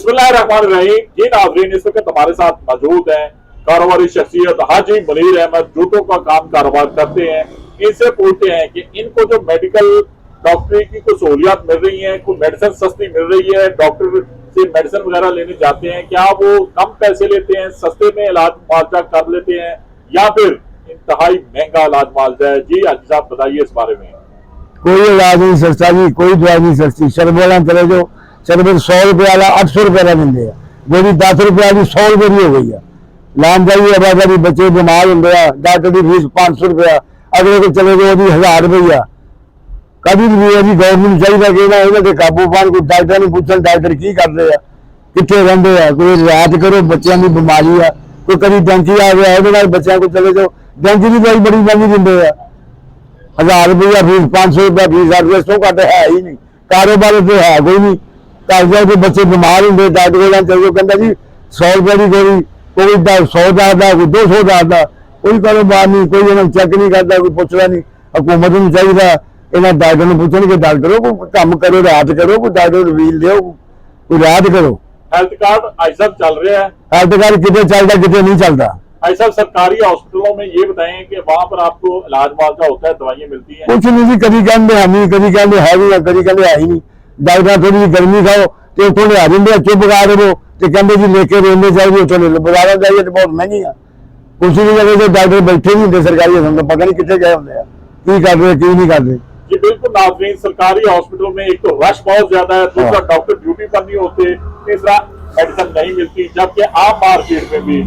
बिस्मिल्लाहिर्रहमानिर्रहीम। जी नाज़रीन, इस वक्त हमारे साथ मौजूद हैं कारोबारी शख्सियत हाजी मुनीर अहमद, जूतों का काम कारोबार करते हैं। इनसे पूछते हैं कि इनको जो मेडिकल डॉक्टरी की कुछ सहूलियात मिल रही हैं, कुछ मेडिसिन सस्ती मिल रही है, डॉक्टर से मेडिसिन वगैरह लेने जाते हैं, क्या वो कम पैसे लेते हैं, सस्ते में इलाज मुआवजा कर लेते हैं, या फिर इंतहाई महंगा इलाज मुआवजा है? जी हाजी साहब बताइए इस बारे में। कोई इलाज नहीं सस्ता जी, कोई दवाई नहीं सस्ती। शरबत चले जो शरबत 100 रुपये वाला 800 रुपये का देंगे, गोली 10 रुपये वाली 100 रुपये की हो गई है। लान जाइए आबादी बच्चे बीमार होंगे, डॉक्टर की फीस 500 रुपया, अगले को चले गए जी 1000 रुपया। कभी भी जी गवर्नमेंट चाहिए कि ना इन्होंने काबू पान, कोई डॉक्टर नहीं पूछन डॉक्टर की कर रहे हैं, कितने रहते हैं, कोई रियायत करो, बच्चों की बीमारी है, कोई कभी डेंकी आ गया बच्चों को चले जाओ, डेंकी की दवाई बड़ी महंगी देंगे है, 1000 रुपया फीस, 500 रुपया फीस, 8 रुपये घट है ही नहीं। कारोबार तो है कोई नहीं, घर जाओ तो बच्चे बीमार होंगे, डॉक्टर को चलो कहता जी 100 रुपये की गोली, कोई 100 का, कोई 200 का, कोई कारोबार नहीं, कोई इन्हें चेक नहीं करता, कोई पूछता नहीं। हुकूमत को चाहिए इन्हें डॉक्टर ने पूछने कि डॉक्टरों को काम करो, राहत करो, कोई डॉक्टर व्हील दो, कोई राहत करो। हेल्थ कार्ड आई साहब चल रहे हैं? हेल्थ कार्ड कितने चलता कितने नहीं चलता। आई साहब सरकारी हॉस्पिटलों में ये बताएं कि वहां पर आपको इलाज मुआवजा होता है, दवाइयां मिलती हैं? कुछ नहीं जी, कभी कहते है नहीं, कभी कहते है भी, कभी कहते है ही नहीं। डॉक्टर थोड़ी गर्मी खाओ तो उतो ले आ जाते चुप गा रहे तो कहते जी लेके रहने चाहिए, उतो ले लो, बाजार जाइए तो बहुत महंगी है। कुछ नहीं जगह डॉक्टर बैठे नहीं होंगे सरकारी हॉस्पिटल, पता नहीं कितने गए होंगे, की कर रहे की नहीं कर रहे। जी बिल्कुल नाज़रीन, सरकारी हॉस्पिटलों में एक तो रश बहुत ज्यादा है, दूसरा डॉक्टर ड्यूटी पर नहीं होते, तीसरा मेडिसिन नहीं मिलती, जबकि आम मार्केट में भी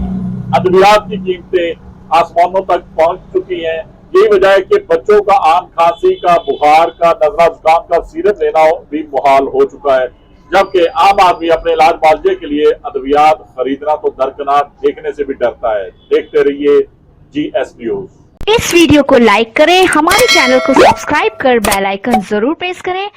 अद्वियात की कीमतें आसमानों तक पहुंच चुकी हैं। यही वजह है कि बच्चों का आम खांसी का, बुखार का, नजला जुकाम का सीरप लेना भी मुहाल हो चुका है, जबकि आम आदमी अपने इलाज मुआवजे के लिए अद्वियात खरीदना तो दरकिनार, देखने से भी डरता है। देखते रहिए GS न्यूज। इस वीडियो को लाइक करें, हमारे चैनल को सब्सक्राइब कर बेल आइकन जरूर प्रेस करें।